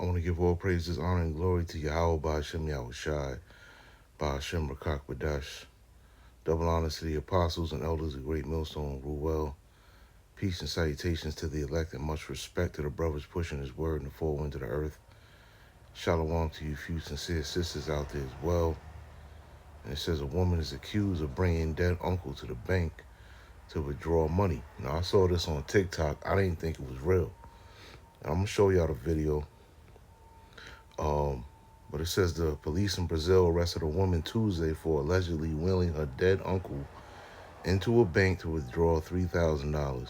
I want to give all praises, honor, and glory to Yahweh Ba'Shem Yahushai, Ba'Shem Rakak Badash. Double honors to the apostles and elders of Great Millstone, Ruel. Peace and salutations to the elect, and much respect to the brothers pushing his word in the four winds of the earth. Shalom to you few sincere sisters out there as well. And it says a woman is accused of bringing dead uncle to the bank to withdraw money. Now, I saw this on TikTok. I didn't think it was real. And I'm going to show y'all the video. But it says the police in Brazil arrested a woman Tuesday for allegedly wheeling her dead uncle into a bank to withdraw $3,000.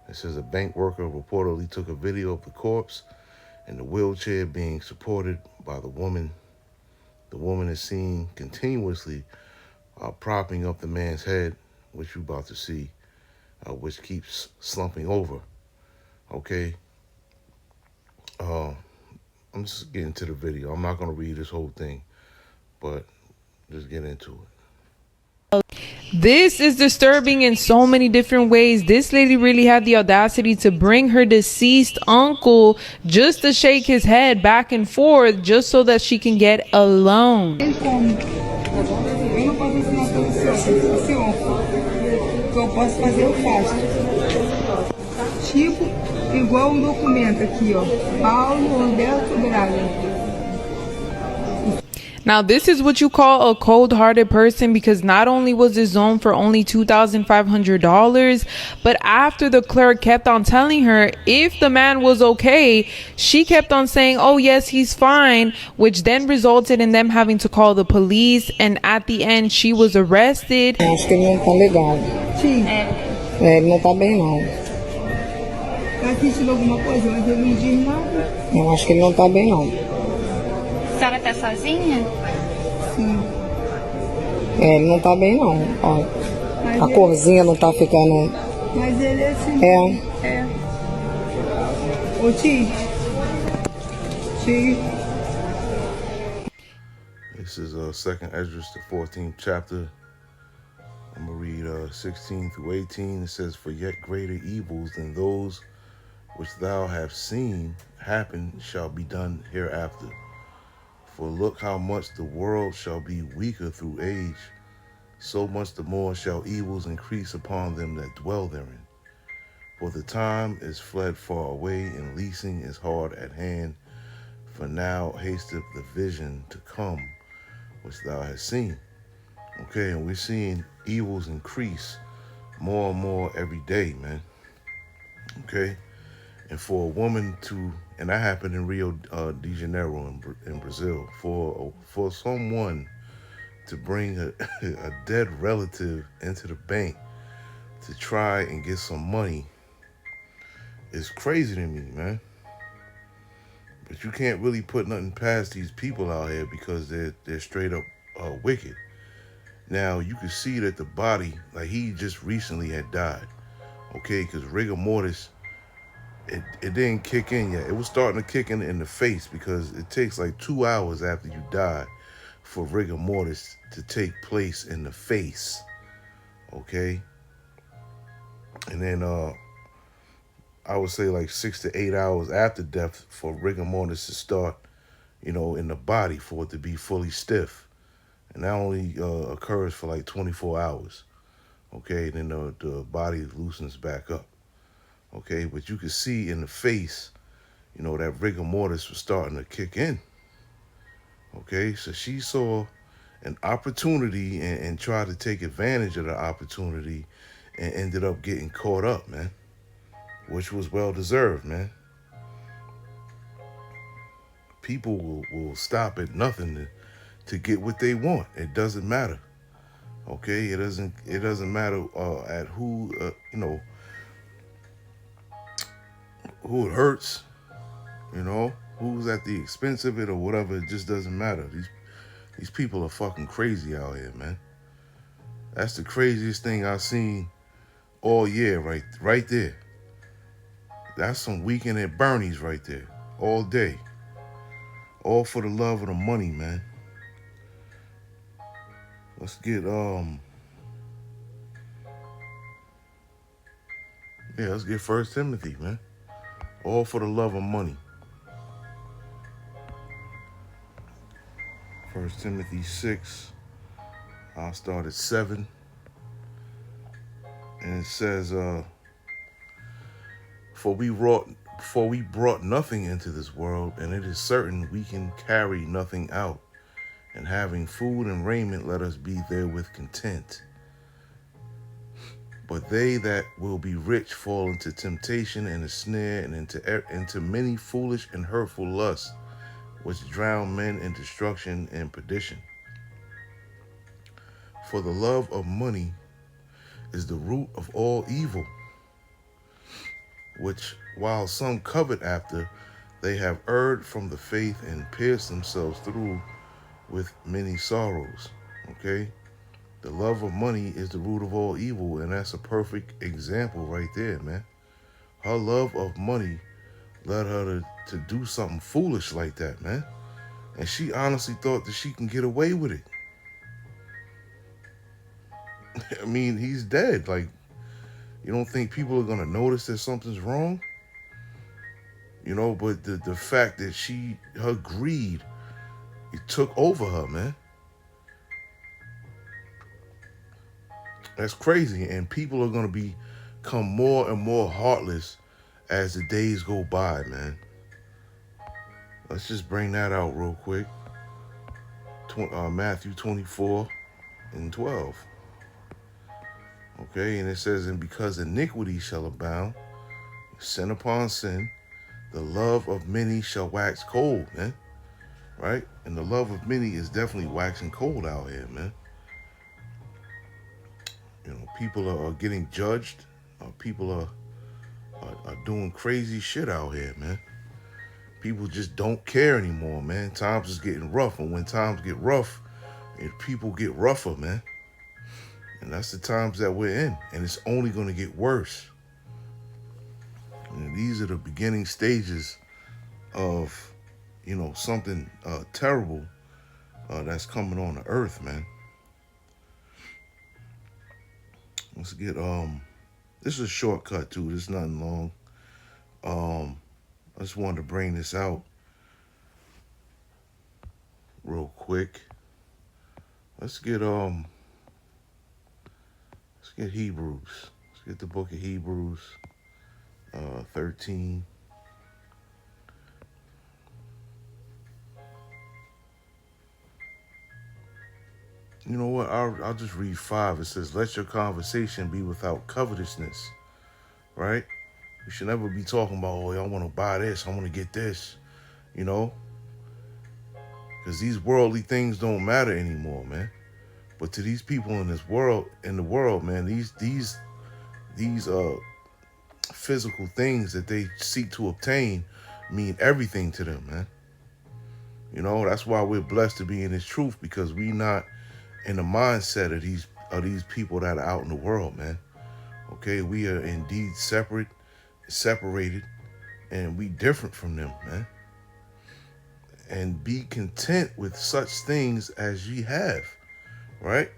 It says a bank worker reportedly took a video of the corpse and the wheelchair being supported by the woman. The woman is seen continuously propping up the man's head, which you're about to see, which keeps slumping over. Okay. I'm just getting to the video. I'm not going to read this whole thing, but just get into it. This is disturbing in so many different ways. This lady really had the audacity to bring her deceased uncle just to shake his head back and forth just so that she can get a loan. Igual documento aqui, ó. Paulo Alberto Braga. Now, this is what you call a cold-hearted person, because not only was this zone for only $2,500, but after the clerk kept on telling her if the man was okay, she kept on saying, oh yes, he's fine, which then resulted in them having to call the police, and at the end she was arrested. Acho que ele não tá legal. Sim. Ele não tá bem, não. Tá sentindo alguma coisa, mas ele não diz nada. Eu acho que ele não tá bem, não. A senhora tá sozinha? Sim. Ele não tá bem, não. Ó, a corzinha não tá ficando... Mas ele é assim. É. Ô, tio. This is 2nd Esdras, the 14th chapter. I'm going to read 16 through 18. It says, for yet greater evils than those which thou hast seen happen shall be done hereafter. For look how much the world shall be weaker through age, so much the more shall evils increase upon them that dwell therein. For the time is fled far away, and leasing is hard at hand. For now hasteth the vision to come, which thou hast seen. Okay, and we're seeing evils increase more and more every day, man. Okay, and for a woman to, and that happened in Rio de Janeiro in Brazil, for someone to bring a dead relative into the bank to try and get some money is crazy to me, man. But you can't really put nothing past these people out here because they're straight up wicked. Now, you can see that the body, like he just recently had died, okay? Because rigor mortis, it didn't kick in yet. It was starting to kick in the face because it takes like 2 hours after you die for rigor mortis to take place in the face, okay? And then I would say like 6 to 8 hours after death for rigor mortis to start, in the body for it to be fully stiff. And that only occurs for like 24 hours, okay? Then the body loosens back up, okay? But you can see in the face, that rigor mortis was starting to kick in, okay? So she saw an opportunity and tried to take advantage of the opportunity and ended up getting caught up, man, which was well-deserved, man. People will stop at nothing to get what they want. It doesn't matter, okay? It doesn't matter at who who it hurts, who's at the expense of it or whatever. It just doesn't matter. These people are fucking crazy out here, man. That's the craziest thing I've seen all year, right there. That's some weekend at Bernie's right there, all day, all for the love of the money, man. Let's get let's get 1 Timothy, man. All for the love of money. 1 Timothy 6. I'll start at 7. And it says, For we brought nothing into this world, and it is certain we can carry nothing out. And having food and raiment, let us be therewith content. But they that will be rich fall into temptation and a snare, and into many foolish and hurtful lusts, which drown men in destruction and perdition. For the love of money is the root of all evil, which while some covet after, they have erred from the faith and pierced themselves through with many sorrows. Okay? The love of money is the root of all evil, and that's a perfect example right there, man. Her love of money led her to do something foolish like that, man. And she honestly thought that she can get away with it. I mean, he's dead. Like, you don't think people are going to notice that something's wrong? You know, but the fact that her greed, it took over her, man. That's crazy. And people are going to become more and more heartless as the days go by, man. Let's just bring that out real quick. Matthew 24 and 12. Okay, and it says, and because iniquity shall abound, sin upon sin, the love of many shall wax cold, man. Right? And the love of many is definitely waxing cold out here, man. You know, people are getting judged. People are doing crazy shit out here, man. People just don't care anymore, man. Times is getting rough, and when times get rough, people get rougher, man. And that's the times that we're in, and it's only going to get worse. And these are the beginning stages of, you know, something terrible that's coming on the earth, man. Let's get this is a shortcut too. This is nothing long. I just wanted to bring this out real quick. Let's get Hebrews. Let's get the book of Hebrews 13. You know what? I'll just read 5. It says, let your conversation be without covetousness. Right? You should never be talking about, oh, I want to buy this, I want to get this, you know? Because these worldly things don't matter anymore, man. But to these people in the world, man, these physical things that they seek to obtain mean everything to them, man. You know, that's why we're blessed to be in this truth, because we not in the mindset of these people that are out in the world, man. Okay, we are indeed separated, and we different from them, man. And be content with such things as ye have, right?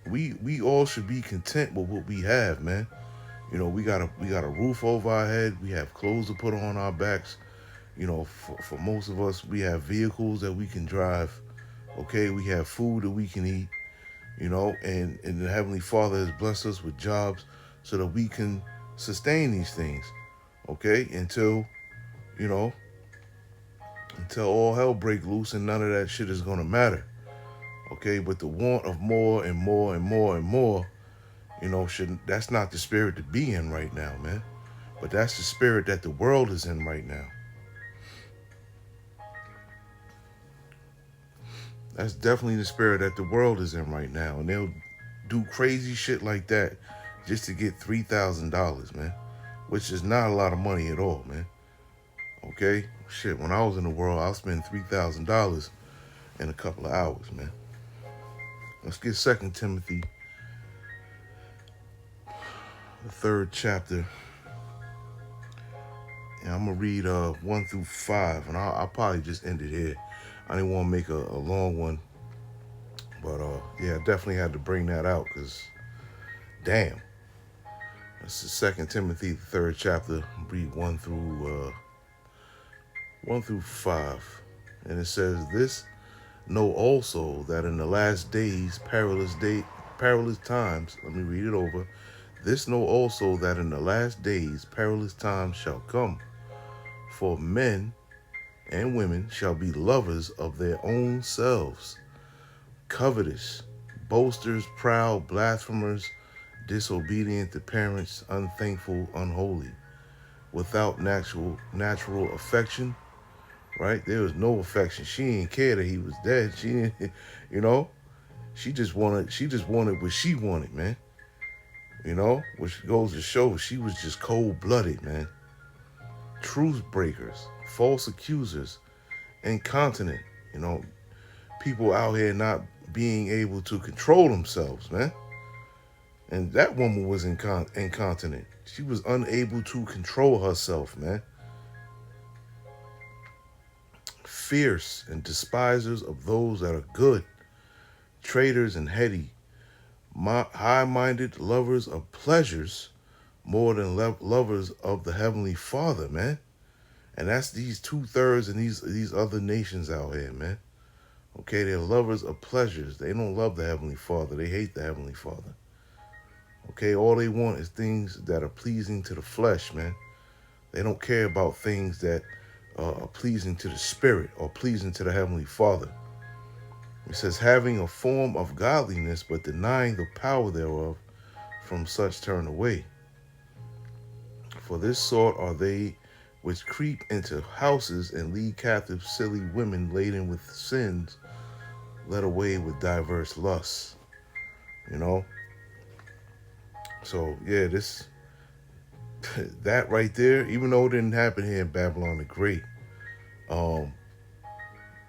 We all should be content with what we have, man. You know, we got a roof over our head. We have clothes to put on our backs. You know, for most of us, we have vehicles that we can drive. Okay, we have food that we can eat. You know, and the Heavenly Father has blessed us with jobs so that we can sustain these things. Okay, until all hell break loose, and none of that shit is gonna matter. Okay, but the want of more and more and more and more, you know, that's not the spirit to be in right now, man. But that's the spirit that the world is in right now. That's definitely the spirit that the world is in right now. And they'll do crazy shit like that just to get $3,000, man. Which is not a lot of money at all, man. Okay? Shit, when I was in the world, I'll spend $3,000 in a couple of hours, man. Let's get 2 Timothy, the 3rd chapter. And I'm going to read 1 through 5. And I'll probably just end it here. I didn't want to make a long one. But, yeah, I definitely had to bring that out because, damn. This is 2 Timothy, the 3rd chapter. Read 1 through 5. And it says, Know also that in the last days, perilous times, let me read it over. This know also that in the last days, perilous times shall come. For men and women shall be lovers of their own selves, covetous, boasters, proud, blasphemers, disobedient to parents, unthankful, unholy, without natural affection. Right? There was no affection. She didn't care that he was dead. She didn't, you know. She just wanted what she wanted, man. You know, which goes to show she was just cold-blooded, man. Truth breakers, false accusers, incontinent. You know, people out here not being able to control themselves, man. And that woman was incontinent. She was unable to control herself, man. Fierce and despisers of those that are good, traitors and heady, high-minded, lovers of pleasures more than lovers of the Heavenly Father, man. And that's these 2/3 in these other nations out here, man. Okay, they're lovers of pleasures. They don't love the Heavenly Father. They hate the Heavenly Father. Okay, all they want is things that are pleasing to the flesh, man. They don't care about things that are pleasing to the Spirit or pleasing to the Heavenly Father. It says, having a form of godliness, but denying the power thereof, from such turn away. For this sort are they which creep into houses and lead captive silly women laden with sins, led away with diverse lusts. You know? So, yeah, that right there, even though it didn't happen here in Babylon the Great,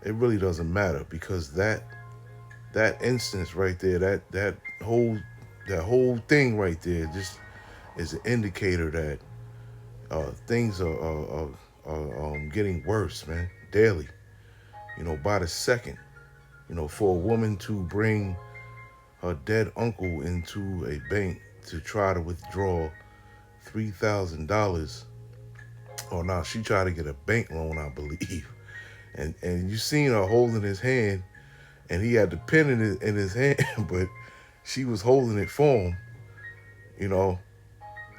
it really doesn't matter, because that instance right there, that whole thing right there, just is an indicator that things are getting worse, man, daily. You know, by the second. You know, for a woman to bring her dead uncle into a bank to try to withdraw $3,000. Oh no, she tried to get a bank loan, I believe. And you seen her holding his hand, and he had the pen in his hand, but she was holding it for him, you know,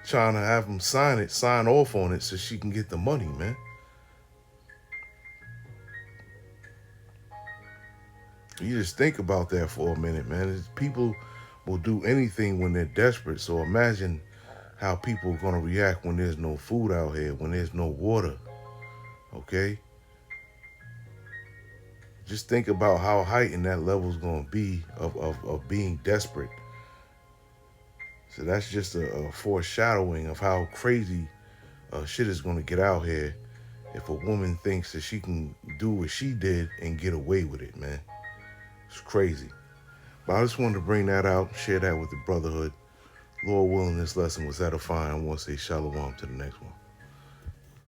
trying to have him sign off on it so she can get the money, man. You just think about that for a minute, man. People will do anything when they're desperate. So imagine how people are going to react when there's no food out here, when there's no water. Okay? Just think about how heightened that level is going to be of being desperate. So that's just a foreshadowing of how crazy shit is going to get out here if a woman thinks that she can do what she did and get away with it, man. It's crazy. But I just wanted to bring that out, share that with the brotherhood. Lord willing, this lesson was edifying. I want to say shalom to the next one.